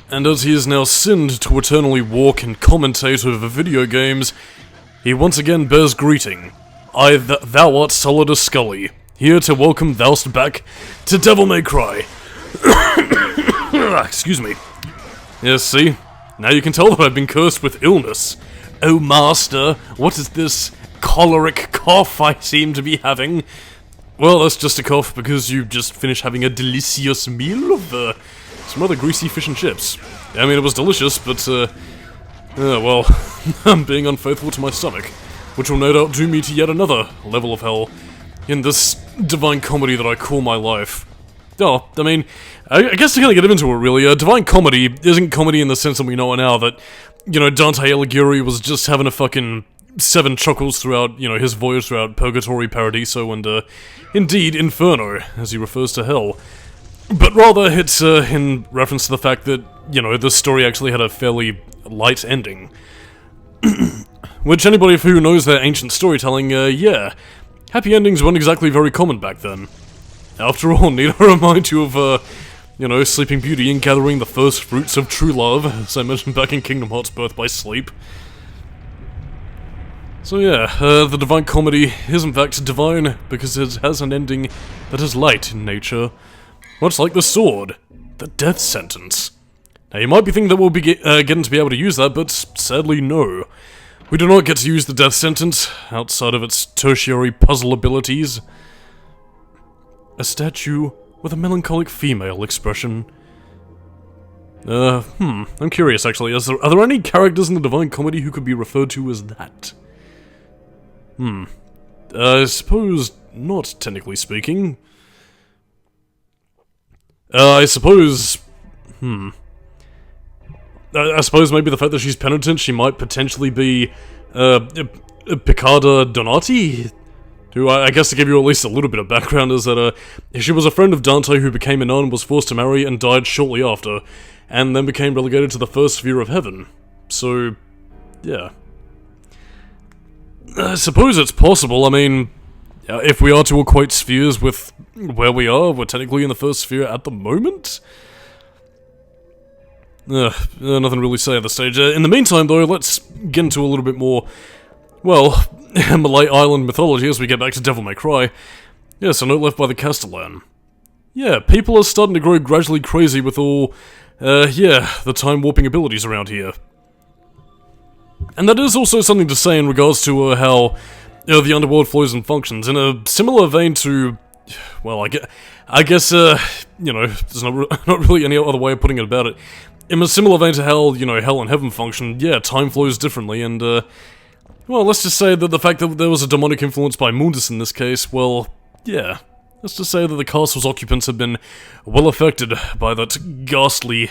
and as he is now sinned to eternally walk and commentate over video games, he once again bears greeting. Thou art Solidus-Skully, here to welcome thou'st back to Devil May Cry. Excuse me. Yes, see? Now you can tell that I've been cursed with illness. Oh, master, what is this choleric cough I seem to be having? Well, that's just a cough because you just finished having a delicious meal of, some other greasy fish and chips. I mean, it was delicious, but, well, I'm being unfaithful to my stomach, which will no doubt doom me to yet another level of hell in this divine comedy that I call my life. Oh, I mean, I guess to kind of get into it, really, divine comedy isn't comedy in the sense that we know it now, that, you know, Dante Alighieri was just having a fucking 7 chuckles throughout, you know, his voyage throughout Purgatory, Paradiso, and, indeed, Inferno, as he refers to hell. But rather, it's, in reference to the fact that, you know, the story actually had a fairly light ending. Which anybody who knows their ancient storytelling, yeah, happy endings weren't exactly very common back then. After all, need I remind you of, you know, Sleeping Beauty and gathering the first fruits of true love, as I mentioned back in Kingdom Hearts Birth by Sleep. So yeah, the Divine Comedy is in fact divine, because it has an ending that is light in nature. Much like the sword, the death sentence. Now you might be thinking that we'll be getting to be able to use that, but sadly no. We do not get to use the death sentence, outside of its tertiary puzzle abilities. A statue with a melancholic female expression. I'm curious actually, are there any characters in the Divine Comedy who could be referred to as that? I suppose not, technically speaking. I suppose maybe the fact that she's penitent, she might potentially be, Piccarda Donati? Who, I guess to give you at least a little bit of background, is that, she was a friend of Dante who became a nun, was forced to marry, and died shortly after, and then became relegated to the first sphere of heaven. So, yeah. I suppose it's possible. I mean, if we are to equate spheres with where we are, we're technically in the first sphere at the moment? Nothing really to say at this stage. In the meantime, though, let's get into a little bit more, well, Malay Island mythology as we get back to Devil May Cry. Yes, a note left by the Castellan. Yeah, people are starting to grow gradually crazy with all, the time-warping abilities around here. And that is also something to say in regards to how the underworld flows and functions. In a similar vein to, well, I guess, you know, there's not really any other way of putting it about it. In a similar vein to how, you know, hell and heaven function, yeah, time flows differently, and, well, let's just say that the fact that there was a demonic influence by Mundus in this case, well, yeah. Let's just say that the castle's occupants have been well affected by that ghastly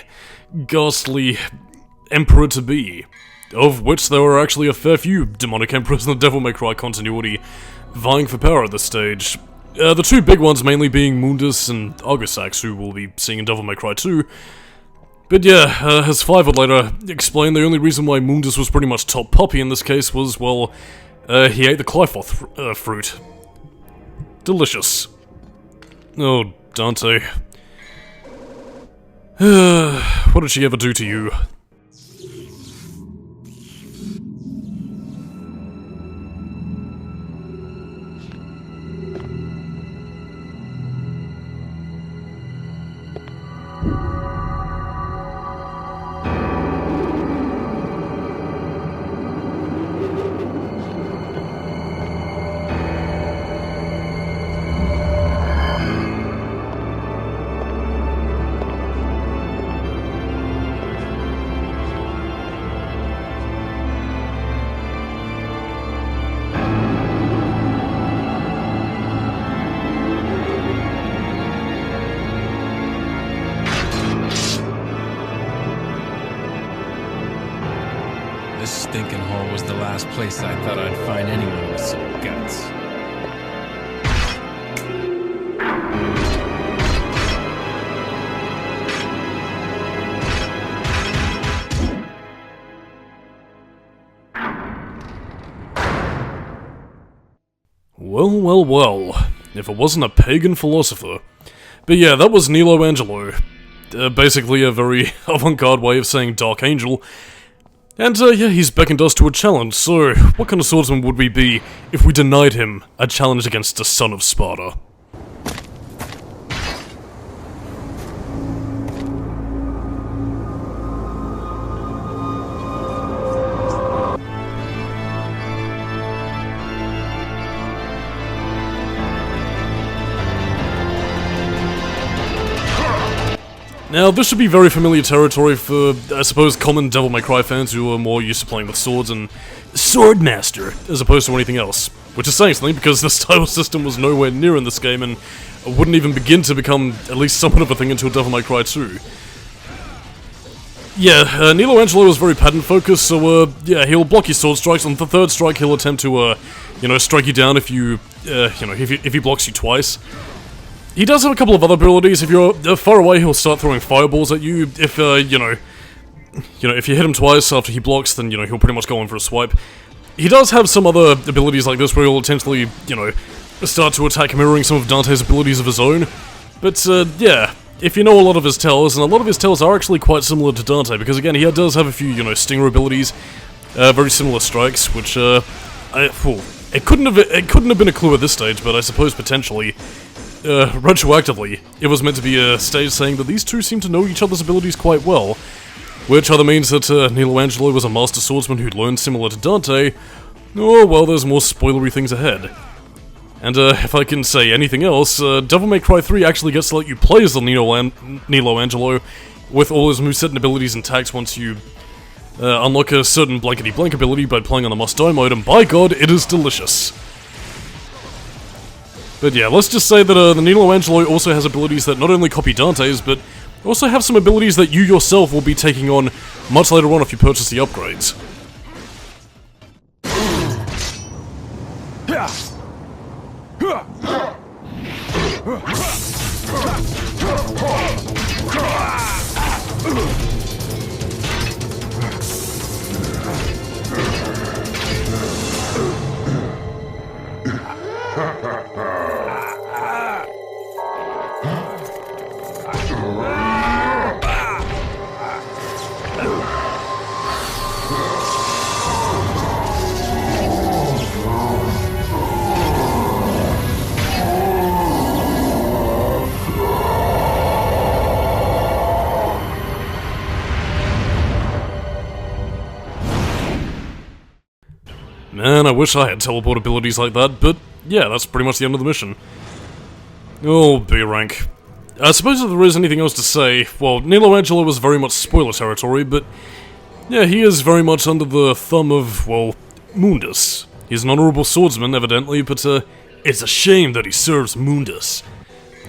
Emperor-to-be. Of which there are actually a fair few demonic emperors in the Devil May Cry continuity vying for power at this stage. The two big ones mainly being Mundus and Argosax, who we'll be seeing in Devil May Cry 2. But yeah, as Five would later explain, the only reason why Mundus was pretty much top puppy in this case was, well, he ate the Clyfoth fruit. Delicious. Oh, Dante. What did she ever do to you? This stinking hole was the last place I thought I'd find anyone with some guts. Well, well, well. If it wasn't a pagan philosopher. But yeah, that was Nilo Angelo. basically a very avant-garde way of saying Dark Angel. And, yeah, he's beckoned us to a challenge, so what kind of swordsman would we be if we denied him a challenge against the son of Sparta? Now, this should be very familiar territory for, I suppose, common Devil May Cry fans who are more used to playing with swords and Swordmaster, as opposed to anything else. Which is saying something, because the style system was nowhere near in this game, and wouldn't even begin to become at least somewhat of a thing until Devil May Cry 2. Yeah, Nilo Angelo is very pattern-focused, so, yeah, he'll block your sword strikes. On the third strike, he'll attempt to, you know, strike you down if you, if he blocks you twice. He does have a couple of other abilities. If you're far away, he'll start throwing fireballs at you. If, if you hit him twice after he blocks, then, he'll pretty much go in for a swipe. He does have some other abilities like this where he'll intentionally, start to attack mirroring some of Dante's abilities of his own. But, yeah, if you know a lot of his tells, and a lot of his tells are actually quite similar to Dante, because again, he does have a few, stinger abilities, very similar strikes, which, it couldn't have been a clue at this stage, but I suppose potentially, retroactively, it was meant to be a stage saying that these two seem to know each other's abilities quite well, which either means that Nilo Angelo was a master swordsman who'd learned similar to Dante, or, well, there's more spoilery things ahead. And, if I can say anything else, Devil May Cry 3 actually gets to let you play as the Nilo Angelo with all his moveset and abilities intact once you unlock a certain blankety-blank ability by playing on the must-die mode, and by god, it is delicious. But yeah, let's just say that the Nilo Angelo also has abilities that not only copy Dante's, but also have some abilities that you yourself will be taking on much later on if you purchase the upgrades. Man, I wish I had teleport abilities like that, but yeah, that's pretty much the end of the mission. Oh, B rank. I suppose if there is anything else to say, well, Nilo Angelo was very much spoiler territory, but yeah, he is very much under the thumb of, well, Mundus. He's an honorable swordsman, evidently, but it's a shame that he serves Mundus.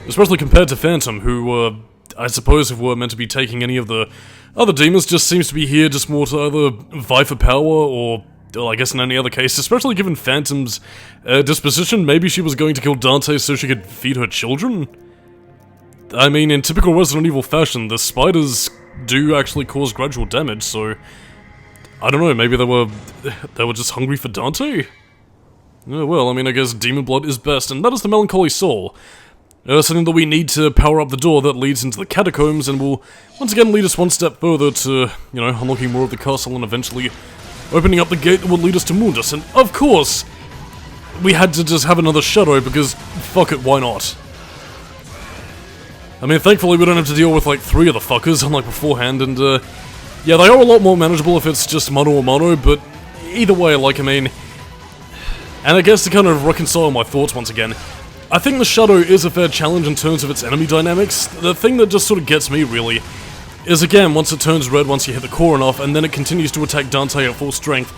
Especially compared to Phantom, who, I suppose if we're meant to be taking any of the other demons, just seems to be here just more to either vie for power, or well, I guess in any other case, especially given Phantom's disposition, maybe she was going to kill Dante so she could feed her children? I mean, in typical Resident Evil fashion, the spiders do actually cause gradual damage, so I don't know, maybe they were just hungry for Dante? Well, I mean, I guess demon blood is best, and that is the Melancholy Soul. Something that we need to power up the door that leads into the catacombs, and will once again lead us one step further to, unlocking more of the castle and eventually opening up the gate that would lead us to Mundus. And of course, we had to just have another shadow, because fuck it, why not? I mean, thankfully we don't have to deal with like 3 of the fuckers, unlike beforehand, and yeah, they are a lot more manageable if it's just mano a mano, but either way, like, I mean, and I guess to kind of reconcile my thoughts once again, I think the shadow is a fair challenge in terms of its enemy dynamics. The thing that just sort of gets me, really, is again, once it turns red once you hit the core enough, and then it continues to attack Dante at full strength,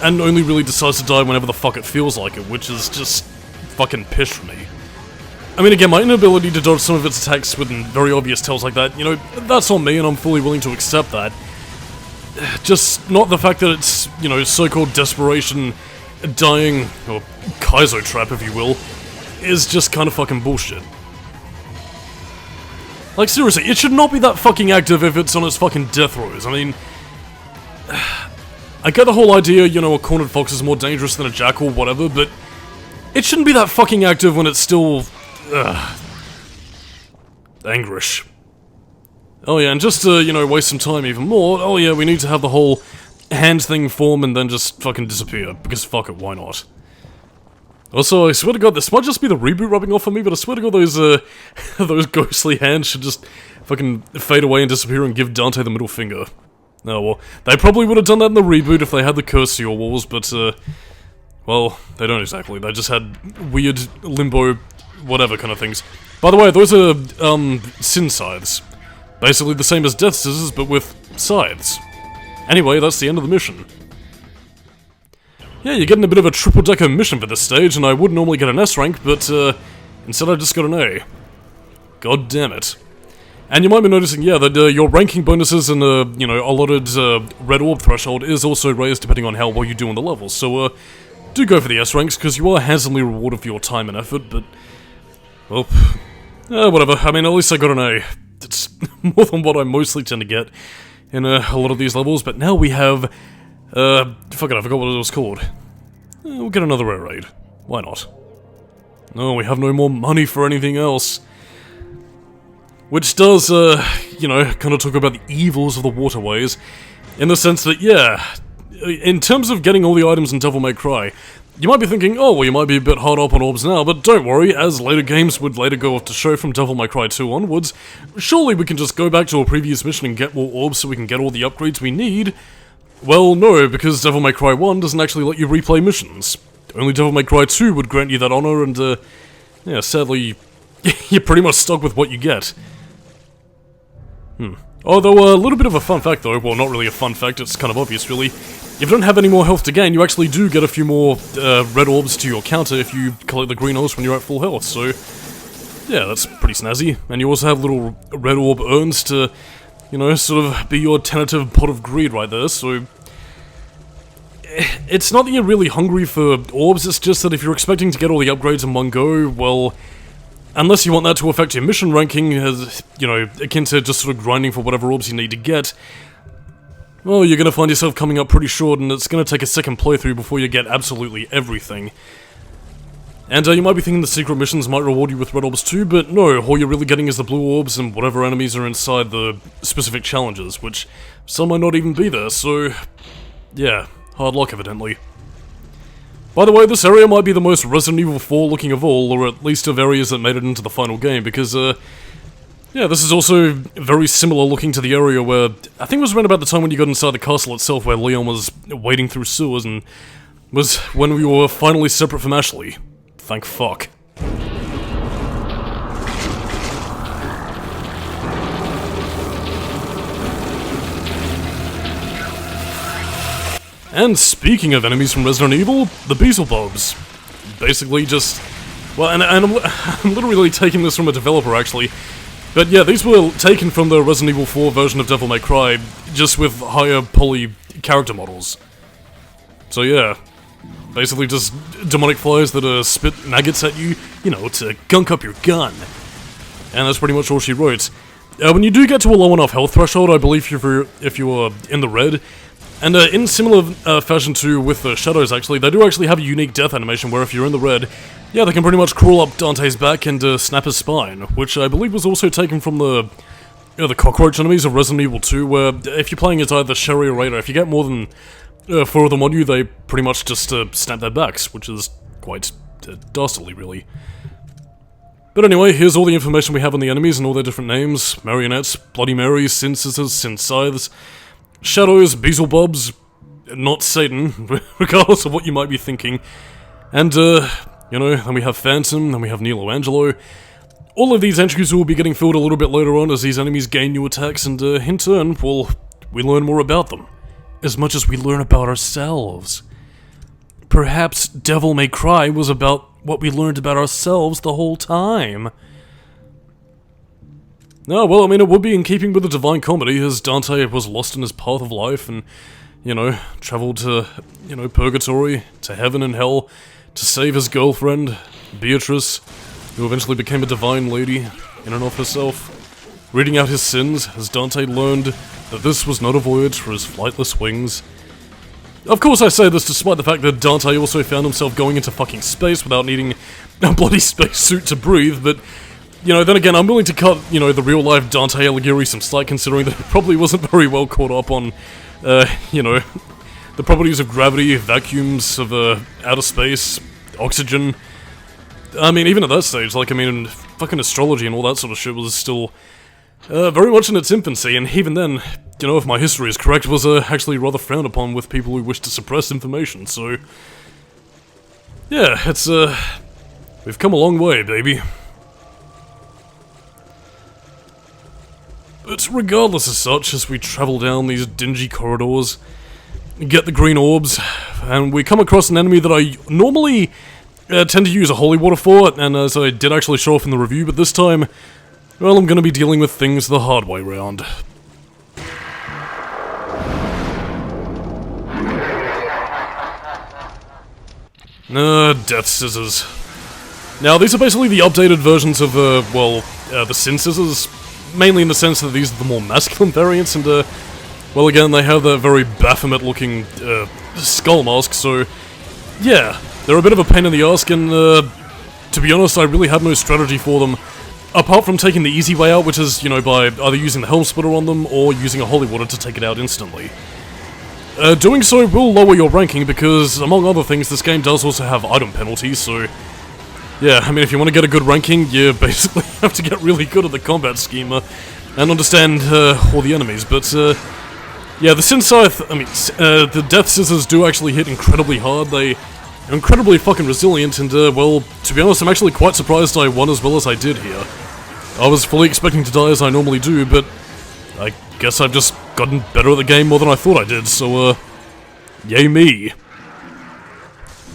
and only really decides to die whenever the fuck it feels like it, which is just fucking pish for me. I mean, again, my inability to dodge some of its attacks with very obvious tells like that, that's on me, and I'm fully willing to accept that. Just not the fact that it's, so-called desperation, dying, or Kaizo trap, if you will, is just kind of fucking bullshit. Like, seriously, it should not be that fucking active if it's on its fucking death throes. I mean, I get the whole idea, a cornered fox is more dangerous than a jackal, whatever, but it shouldn't be that fucking active when it's still, anguish. Oh yeah, and just to, you know, waste some time even more, oh yeah, we need to have the whole hand thing form and then just fucking disappear, because fuck it, why not? Also, I swear to god, this might just be the reboot rubbing off on me, but I swear to god those, those ghostly hands should just fucking fade away and disappear and give Dante the middle finger. Oh well, they probably would have done that in the reboot if they had the Curse walls, but, well, they don't exactly. They just had weird limbo, whatever kind of things. By the way, those are, sin scythes. Basically the same as death scissors, but with scythes. Anyway, that's the end of the mission. Yeah, you're getting a bit of a triple-decker mission for this stage, and I would normally get an S rank, but, instead I just got an A. God damn it. And you might be noticing, yeah, that your ranking bonuses and, you know, allotted red orb threshold is also raised depending on how well you do on the levels, so, do go for the S ranks, because you are handsomely rewarded for your time and effort, but, well, whatever, I mean, at least I got an A. It's more than what I mostly tend to get in a lot of these levels, but now we have, fuck it, I forgot what it was called. We'll get another rare raid. Why not? No, we have no more money for anything else. Which does, you know, kind of talk about the evils of the waterways, in the sense that, yeah, in terms of getting all the items in Devil May Cry, you might be thinking, oh, well, you might be a bit hard up on orbs now, but don't worry, as later games would later go off to show from Devil May Cry 2 onwards, surely we can just go back to a previous mission and get more orbs so we can get all the upgrades we need. Well, no, because Devil May Cry 1 doesn't actually let you replay missions. Only Devil May Cry 2 would grant you that honor, and, yeah, sadly, you're pretty much stuck with what you get. Although, a little bit of a fun fact though, well, not really a fun fact, it's kind of obvious really. If you don't have any more health to gain, you actually do get a few more, red orbs to your counter if you collect the green orbs when you're at full health, so... yeah, that's pretty snazzy. And you also have little red orb urns to, you know, sort of be your tentative pot of greed right there, so... it's not that you're really hungry for orbs, it's just that if you're expecting to get all the upgrades in one go, well... unless you want that to affect your mission ranking, as, you know, akin to just sort of grinding for whatever orbs you need to get, well, you're gonna find yourself coming up pretty short, and it's gonna take a second playthrough before you get absolutely everything. And you might be thinking the secret missions might reward you with red orbs too, but no, all you're really getting is the blue orbs and whatever enemies are inside the specific challenges, which some might not even be there, so... yeah, hard luck evidently. By the way, this area might be the most Resident Evil 4 looking of all, or at least of areas that made it into the final game, because, yeah, this is also very similar looking to the area where, I think it was around about the time when you got inside the castle itself where Leon was wading through sewers, and was when we were finally separate from Ashley. Thank fuck. And speaking of enemies from Resident Evil, the Beelzebubs. Basically just... well, and I'm literally taking this from a developer, actually. But yeah, these were taken from the Resident Evil 4 version of Devil May Cry, just with higher poly character models. So yeah, basically just demonic flies that spit maggots at you, you know, to gunk up your gun. And that's pretty much all she wrote. When you do get to a low enough health threshold, I believe if you are in the red, and in similar fashion to with the shadows actually, they do actually have a unique death animation where if you're in the red, yeah, they can pretty much crawl up Dante's back and snap his spine, which I believe was also taken from the cockroach enemies of Resident Evil 2, where if you're playing as either Sherry or Raider, if you get more than 4 of them on you, they pretty much just snap their backs, which is quite dastardly, really. But anyway, here's all the information we have on the enemies and all their different names: Marionettes, Bloody Marys, Sin Scissors, Sin Scythes, Shadows, Beelzebubs, not Satan, regardless of what you might be thinking. And, you know, then we have Phantom, then we have Nilo Angelo. All of these entries will be getting filled a little bit later on as these enemies gain new attacks, and, in turn, well, we learn more about them. As much as we learn about ourselves. Perhaps Devil May Cry was about what we learned about ourselves the whole time. No, well, I mean, it would be in keeping with the Divine Comedy, as Dante was lost in his path of life and, you know, traveled to, you know, purgatory, to heaven and hell, to save his girlfriend, Beatrice, who eventually became a divine lady in and of herself, reading out his sins as Dante learned that this was not a voyage for his flightless wings. Of course I say this despite the fact that Dante also found himself going into fucking space without needing a bloody spacesuit to breathe, but you know, then again, I'm willing to cut, you know, the real-life Dante Alighieri some slack, considering that it probably wasn't very well caught up on, you know, the properties of gravity, vacuums of, outer space, oxygen. I mean, even at that stage, like, I mean, fucking astrology and all that sort of shit was still, very much in its infancy, and even then, you know, if my history is correct, was, actually rather frowned upon with people who wish to suppress information, so... yeah, it's, we've come a long way, baby. But regardless of such, as we travel down these dingy corridors, get the green orbs, and we come across an enemy that I normally tend to use a holy water for, and as I did actually show off in the review, but this time, well, I'm gonna be dealing with things the hard way round. Death Scissors. Now, these are basically the updated versions of, the Sin Scissors, mainly in the sense that these are the more masculine variants, and, well, again, they have that very Baphomet-looking, skull mask, so, yeah, they're a bit of a pain in the ass, and, to be honest, I really had no strategy for them, apart from taking the easy way out, which is, you know, by either using the Helm Splitter on them, or using a Holy Water to take it out instantly. Doing so will lower your ranking, because, among other things, this game does also have item penalties, so... yeah, I mean, if you want to get a good ranking, you basically have to get really good at the combat schema, and understand, all the enemies, but, yeah, the Sin Scythe, the Death Scissors do actually hit incredibly hard. They are incredibly fucking resilient, and, well, to be honest, I'm actually quite surprised I won as well as I did here. I was fully expecting to die as I normally do, but I guess I've just gotten better at the game more than I thought I did, so, yay me.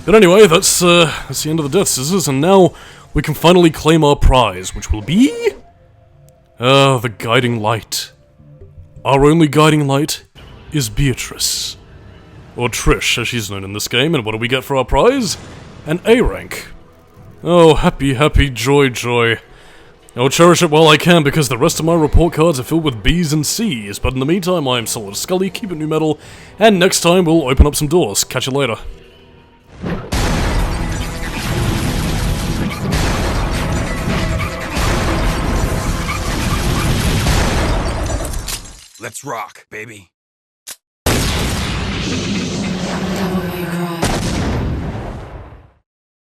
But anyway, that's the end of the Death Scissors, and now we can finally claim our prize, which will be... the Guiding Light. Our only guiding light is Beatrice. Or Trish, as she's known in this game, and what do we get for our prize? An A rank. Oh, happy, happy, joy, joy. I'll cherish it while I can, because the rest of my report cards are filled with B's and C's, but in the meantime, I'm Solidus-Skully, keep it new metal, and next time we'll open up some doors. Catch you later. Let's rock, baby.